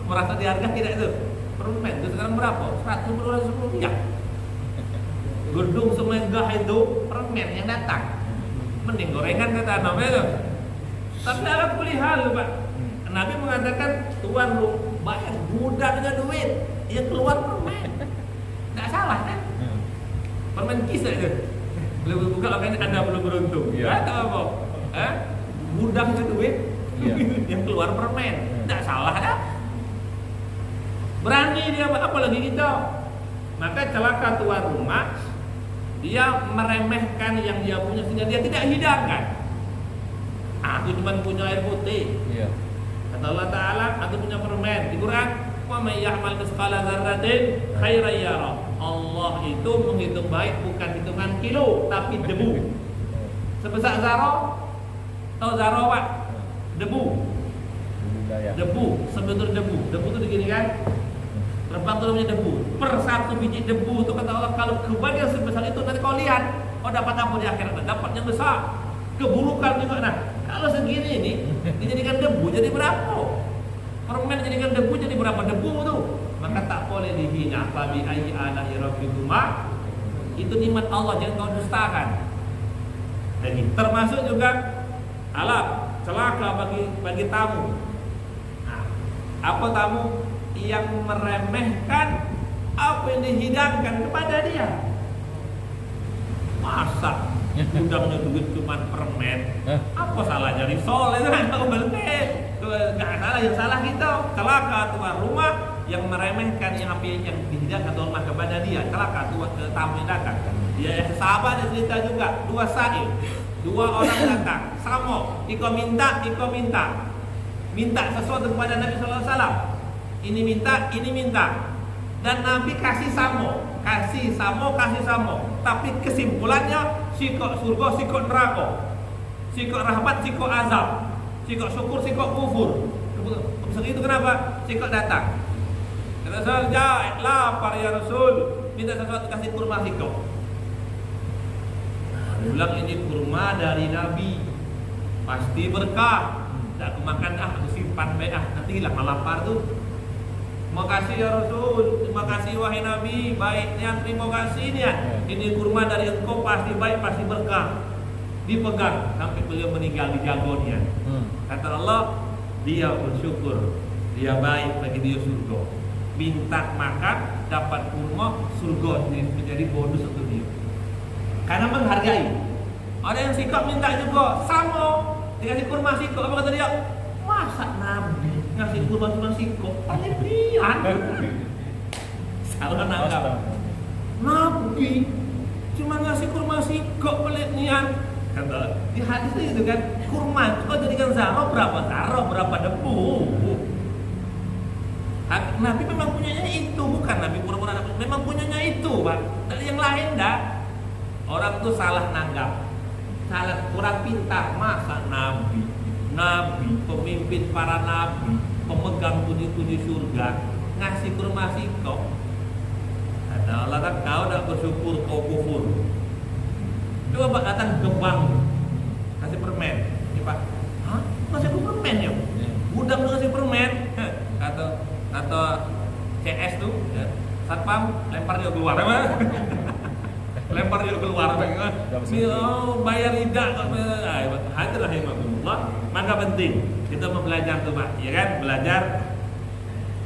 Merasa diharga tidak itu? Permen itu sekarang berapa? 100 rupiah. Gedung semegah itu permen yang datang. Mending gorengan kata Nabi itu. Tapi ada pilihan Pak. Nabi mengatakan tuan lu bayar budaknya duit, dia keluar permen. Nggak salah kan? Permen kisah itu. Belum buka makanya Anda belum beruntung. Ya. Apa? Budaknya duit, yang keluar permen. Nggak salah kan? Berani dia apalagi kita. Maka celaka tuan rumah, dia meremehkan yang dia punya sehingga dia tidak hidangkan. Aku cuma punya air putih. Kata Allah Ta'ala, aku punya permen. Di Quran, wa may ya'mal mithqala dzarratin khairan yarah. Allah itu menghitung baik bukan hitungan kilo tapi debu. Sebesar zarah. Tahu zarah Pak? Debu. Debu, sebetulnya debu. Debu itu begini kan? Terbang turunnya debu. Per satu biji debu itu kata Allah, kalau kebagian sebesar itu nanti kau lihat, dapat apa di akhirat? Dapat yang besar. Keburukan juga. Nah, kalau segini ini dijadikan debu jadi berapa? Permen dijadikan debu jadi berapa debu tuh? Maka tak boleh dihina. Fabi ayyi ala'i rabbikuma, itu nikmat Allah, jangan kau dustakan. Jadi termasuk juga celaka bagi tamu. Nah, apa tamu yang meremehkan apa yang dihidangkan kepada dia? Masa udangnya duit cuma permen? Apa salahnya risol itu kan kau beli? Nggak salah, yang salah kita. Celaka tuan rumah yang meremehkan yang dihidangkan tuan rumah kepada dia. Celaka tuan tamu yang datang. Dia sahabat cerita juga, dua orang datang, sama, iko minta. minta sesuatu kepada Nabi sallallahu alaihi wasallam. Ini minta. Dan Nabi kasih samo. Tapi kesimpulannya sikok surga, sikok neraka. Sikok rahmat, sikok azab. Sikok syukur, sikok kufur. Itu kenapa? Sikok datang. Kata Rasul, lapar ya Rasul, minta sesuatu kasih kurma sikok. Bilang ini kurma dari Nabi, pasti berkah. Dan aku makan aku simpan baik nanti hilang lapar tuh. Terima kasih ya Rasul, terima kasih wahai Nabi, baiknya terima kasih niat. Ini kurma dari engkau pasti baik, pasti berkah. Dipegang sampai beliau meninggal di jagonya. Kata Allah, dia bersyukur, dia baik bagi dia surga. Minta makan, dapat kurma, surga menjadi bonus untuk dia. Karena menghargai. Ada yang sikap minta juga, sama dikasih kurma sikap, apa kata dia? Masa Nabi ngasih kurma cuma sikap? Pelitian. Salah nangkap. Nabi cuma ngasih kurma sikap, pelitian. Kata di hadis itu kan, kurma itu kalau jadikan zarah berapa debu. Nabi memang punyanya itu, bukan Nabi pura-pura memang punyanya itu, Pak. Dari yang lain dah. Orang tuh salah nanggap, kurang pintar. Masa Nabi, pemimpin para nabi, pemegang tujuh surga, ngasih kurma sikok. Kata Allah kan, kau tak bersyukur, kau kufur. Coba Pak datang ke bank, kasih permen. Ini Pak, ngasih permen ya? Gudang ngasih permen. Kata CS tuh, ya, satpam lempar dia keluar, lempar dia keluar, bayar tidak, hadirlah rahimahullah. Maka penting kita belajar tuh Pak, ya kan?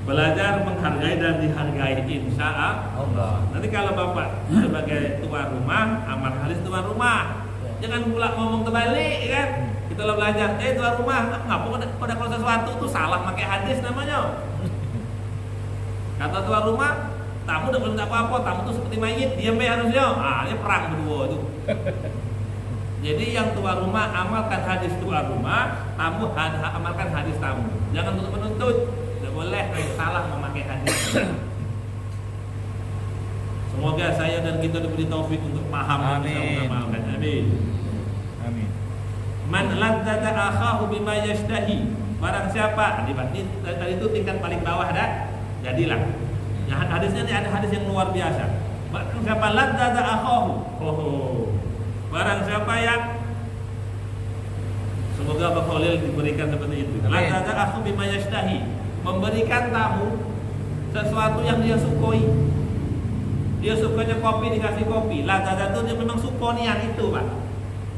Belajar menghargai dan dihargai, insya Allah. Nanti kalau Bapak sebagai tuan rumah, amal halis tuan rumah, jangan pula ngomong terbalik, ya kan? Kita lo belajar, tuan rumah, ngapa pada kalau sesuatu tuh salah pakai hadis namanya. Kata tuan rumah, tamu udah belum apa-apa, tamu tuh seperti mayit, diam ya harusnya. Ini perang berdua itu. Jadi yang tuan rumah amalkan hadis tuan rumah, tamu amalkan hadis tamu. Jangan untuk menuntut, tidak boleh salah memakai hadis. Semoga saya dan kita diberi taufik untuk paham dan bisa mengamalkan. Amin. Man ladzata akhahu bima yashtahi. Barang siapa? Tadi itu tingkat paling bawah dah. Jadilah. Ya, hadisnya ini ada hadis yang luar biasa. Barang siapa ladzata akhahu. Barang siapa yang, semoga Bapak Khalil diberikan seperti itu. Ladzata akhahu bima yashtahi. Memberikan tamu sesuatu yang dia sukoi. Dia sukanya kopi, dikasih kopi. Ladzata itu dia memang sukonian itu, Pak.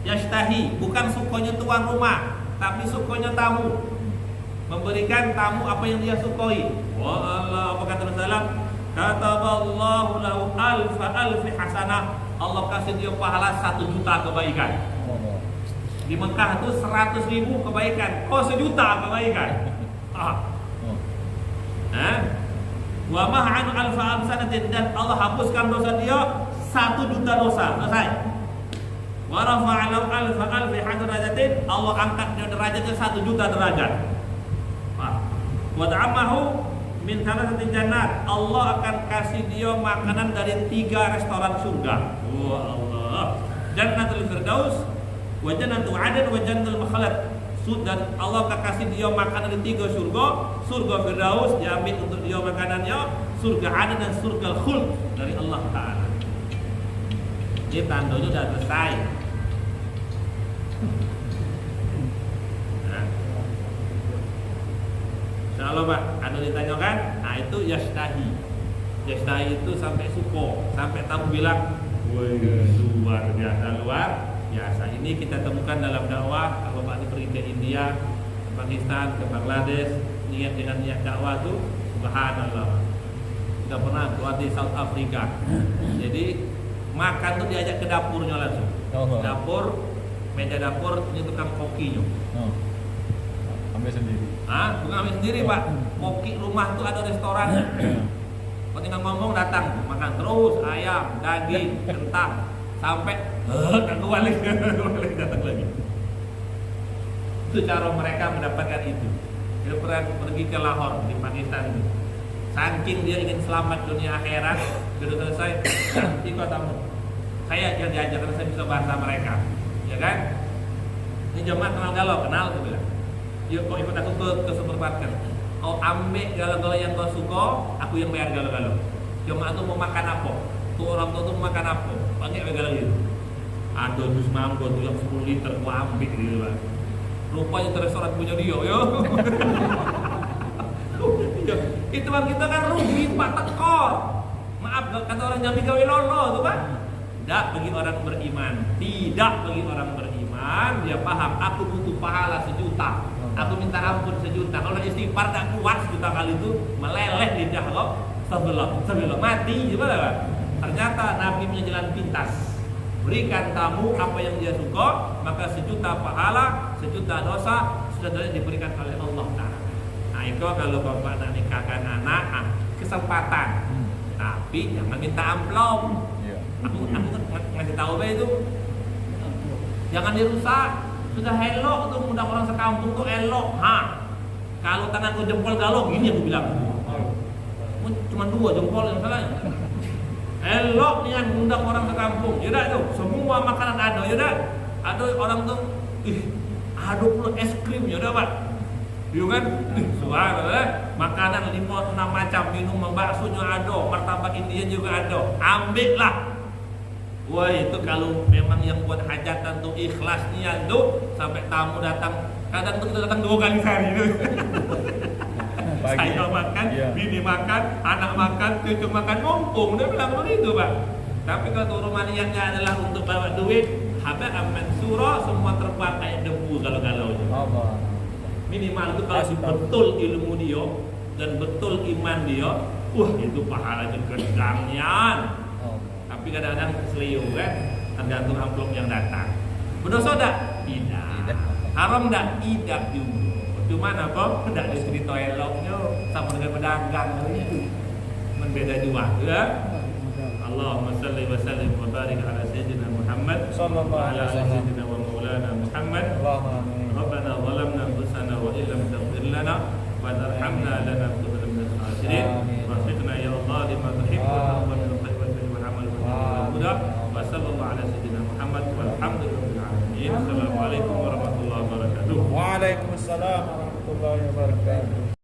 Yashtahi, bukan sukonya tuan rumah, tapi sukonya tamu. Memberikan tamu apa yang dia sukoi. Wah Allah, apa kata Rasulullah? Kataballahu lahu alfi hasanah. Allah kasih dia pahala 1 juta kebaikan. Di Mekah itu 100.000 kebaikan. Kok 1 juta kebaikan? Wa ma'anu alfa amsanatin, dan Allah hapuskan dosa dia 1 juta dosa. Selesai. Wa rafa'alahu alfi hadratin, Allah angkat dia derajatnya 1 juta derajat. Wa ta'amahu min thalathati jannat, Allah akan kasih dia makanan dari 3 restoran surga. Wah Allah. Jannatul Firdaus, wa jannatu 'adn, wa jannatul makhlad. Dan Allah akan kasih dia makanan di 3 surga. Surga Firdaus diambil untuk dia makanannya, surga 'adn dan surga khuld dari Allah Ta'ala. Jadi tandanya sudah selesai. Kalau Pak, ada ditanyakan, itu yashtahi. Yashtahi itu sampai suko, sampai tamu bilang, woi luar biasa. Ini kita temukan dalam dakwah. Kalau Pak pergi ke India, ke Pakistan, ke Bangladesh, niat dengan niat dakwah itu, subhanallah. Kita pernah buat di South Africa. Jadi makan tuh diajak ke dapurnya langsung. Dapur, meja dapur, ini tukang kokinya. Ambil sendiri. Bukan ambil sendiri Pak. Koki rumah tuh ada restoran. Kau tinggal ngomong datang makan terus ayam, daging, kentang sampai balik datang lagi. Itu cara mereka mendapatkan itu. Dia pernah pergi ke Lahore di Pakistan. Saking dia ingin selamat dunia akhirat, sudah selesai, ikut tamu. Saya yang diajak karena saya bisa bahasa mereka, ya kan? Ini jemaah kenal galau, kenal saya bilang. Yuk kau ikut aku ke supermarket. Kau ambil galau-galau yang kau suka, aku yang bayar galau-galau. Jemaah tuh mau makan apa? Tuh orang tua tuh mau makan apa? Pakai galau gitu. Ada jus mango tuh yang 10 liter, gua ambil gitu lah. Rupanya itu restoran punya dia, yo. Itu bang kita kan rugi pak tekor. Maaf kata orang Jambi gawe lolo tuh pak. Tidak bagi orang beriman. Tidak bagi orang beriman. Dia paham. Aku butuh pahala 1 juta. Aku minta ampun 1 juta. Kalau istighfar tak kuat 1 juta kali itu meleleh lidah kok. Sebelum mati gimana pak? Ternyata Nabi punya jalan pintas. Berikan tamu apa yang dia suka, maka 1 juta pahala, 1 juta dosa sudah diberikan oleh Allah Ta'ala. Nah itu kalau bapak nak nikahkan anak, kesempatan. Tapi jangan minta amplop. Aku ngasih tahu itu. Jangan dirusak. Sudah elok tuh, mudah orang sekampung tuh elok. Kalau tanganku jempol galok gini aku bilang. Cuma 2 jempol yang salahnya. Elok nian ngundang orang sekampung. Yaudah tuh, semua makanan ada. Yaudah, ada orang tuh, ada pula es krim. Yaudah pak, yuk kan? Subhanallah, makanan 5-6 macam, minuman baksonya ada, martabak India juga ada. Ambil lah. Wah itu kalau memang yang buat hajatan tuh ikhlas nian tuh, sampai tamu datang. Kadang tuh kita datang 2 kali sehari tuh. Saya makan, bini makan, anak makan, cucu makan, mumpung. Dia bilang begitu pak. Tapi kalau rumah niatnya adalah untuk bawa duit, habis aman surah semua terbang kayak debu galau-galau. Minimal itu kalau betul ilmu dia dan betul iman dia, itu pahalanya gedangnya. Tapi kadang-kadang selio kan, tergantung amplop yang datang. Berdosa tak? Tidak. Haram tak? Tidak juga. Cuman apa? Tidak dicerita eloknya sama dengan pedagang itu membeda juga ya. Allahumma salli wa sallim wa barik ala sayyidina Muhammad Sallallahu alaihi wasallam. sayyidina wa maulana Muhammad. Rabbana zalamna anfusana wa illam taghfir lana wa tarhamna lanakunanna minal khasirin. Wafiqna ya Allah lima tuhibbuna wa min al-khayrati wal amal wal huda. Wa sallallahu ala sayyidina Muhammad walhamdulillahil alamin. Assalamualaikum warahmatullahi wabarakatuh. Waalaikumsalam warahmatullahi wabarakatuh.